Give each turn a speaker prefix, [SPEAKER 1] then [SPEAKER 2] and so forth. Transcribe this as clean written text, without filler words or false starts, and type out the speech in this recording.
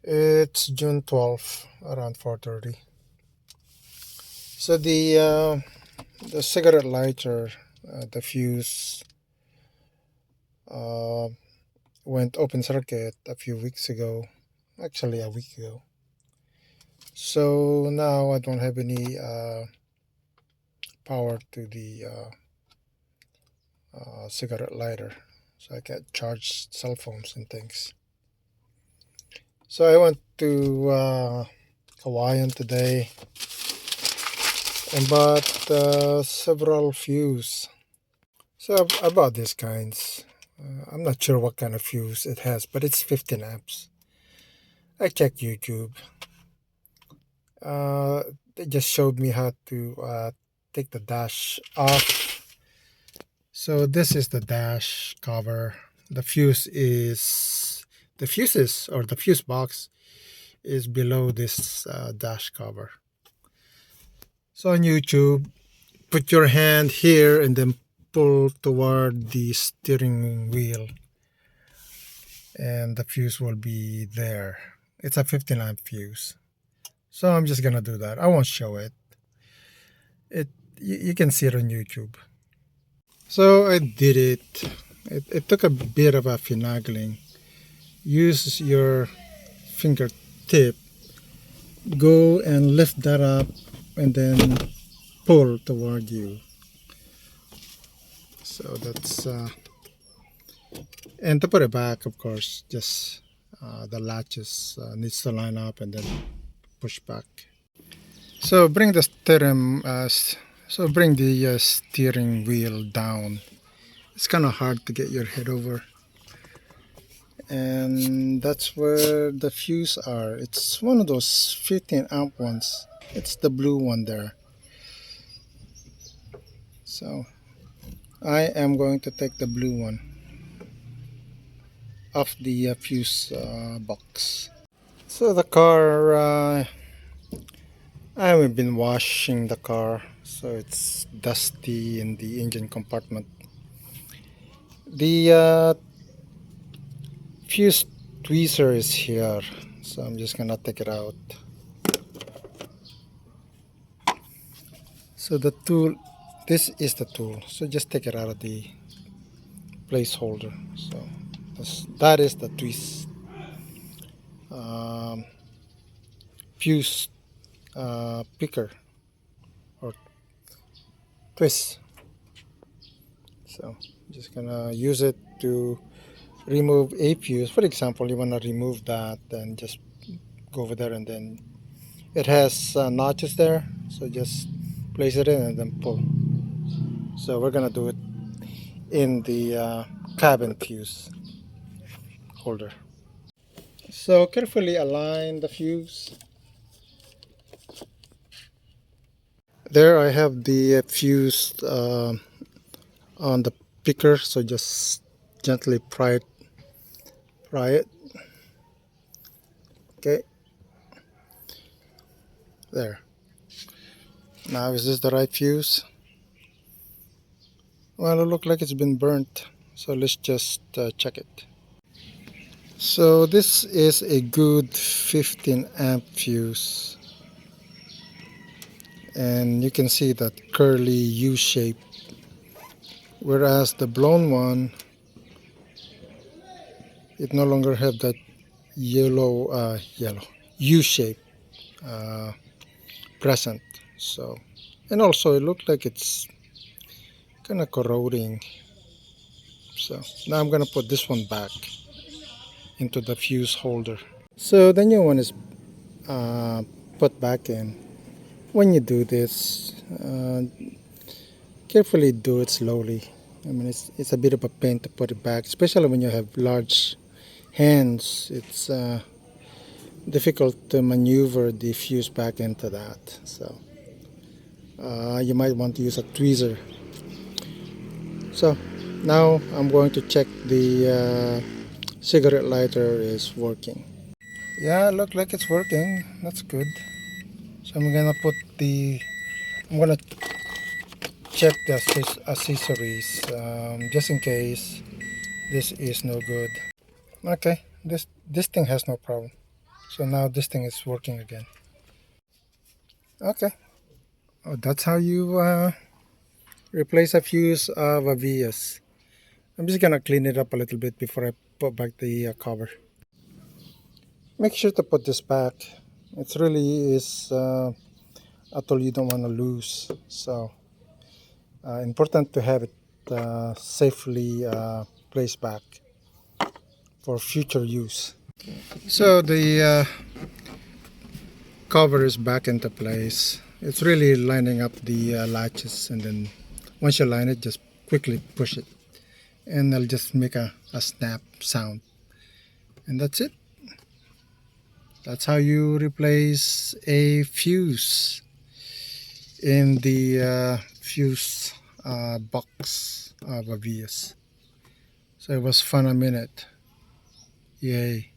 [SPEAKER 1] It's June 12th, around 4:30. So the cigarette lighter, the fuse, uh, went open circuit a few weeks ago, actually a week ago. So now I don't have any power to the cigarette lighter, so I can't charge cell phones and things. So I went to Cauayan today and bought several fuse. So I bought these kinds. I'm not sure what kind of fuse it has, but it's 15 amps. I checked YouTube. Uh, they just showed me how to take the dash off. So this is the dash cover. The fuses or the fuse box is below this dash cover. So on YouTube, put your hand here and then pull toward the steering wheel, and the fuse will be there. It's a 15 amp fuse. So I'm just gonna do that. I won't show it. You can see it on YouTube. So I did it. It took a bit of a finagling. Use your fingertip, go and lift that up and then pull toward you. So that's and to put it back, of course, just the latches needs to line up and then push back. So bring the steering wheel down. It's kind of hard to get your head over, and that's where the fuse are. It's one of those 15 amp ones. It's the blue one there. So I am going to take the blue one off the fuse box. So the car, I haven't been washing the car, so it's dusty in the engine compartment. The fuse tweezer is here, so I'm just gonna take it out. So the tool, this is the tool, so just take it out of the placeholder. So that is the twist fuse picker or twist. So I'm just gonna use it to remove a fuse. For example, you want to remove that, then just go over there, and then it has notches there, so just place it in and then pull. So we're gonna do it in the cabin fuse holder. So carefully align the fuse. There I have the fuse on the picker, so just gently pry it. Okay, there. Now is this the right fuse? Well, it looks like it's been burnt, so let's just check it. So this is a good 15 amp fuse, and you can see that curly U shape, whereas the blown one, it no longer have that yellow U shape present. So, and also it looked like it's kind of corroding. So now I'm gonna put this one back into the fuse holder. So the new one is put back in. When you do this, carefully do it slowly. I mean, it's a bit of a pain to put it back, especially when you have large hands. It's difficult to maneuver the fuse back into that. So you might want to use a tweezer. So now I'm going to check the cigarette lighter is working. Yeah, look like it's working. That's good. So I'm gonna check the accessories just in case this is no good. Okay, this thing has no problem. So now this thing is working again. Okay. Oh, that's how you replace a fuse of a VIOS. I'm just gonna clean it up a little bit before I put back the cover. Make sure to put this back. It really is a tool you don't want to lose. So important to have it safely placed back for future use. So the cover is back into place. It's really lining up the latches, and then once you line it, just quickly push it, and it'll just make a snap sound. And that's it. That's how you replace a fuse in the fuse box of a VS. So it was fun a minute. Yay.